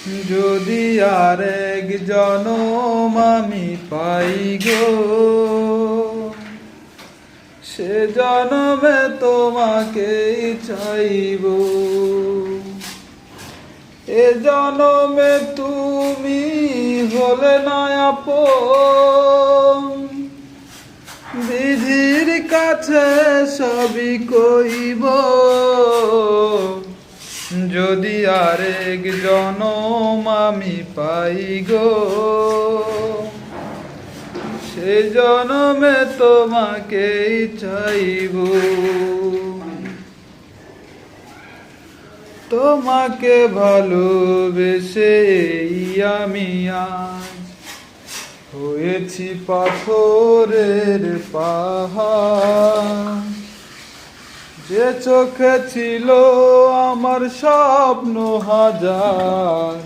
যদি আরেক জনম আমি পাই গো, সে জনমে তোমাকেই চাইব। এ জনমে তুমি হলে না আপন, বিধির কাছে সবই কইব। যদি আরেক জনম আমি পাই গো, সে জনমে তোমাকেই চাইব। তোমাকে ভালোবেসে আমি আজ হয়েছি পাথরের পাহাড়। যে চোখে ছিল আমার স্বপ্ন হাজার,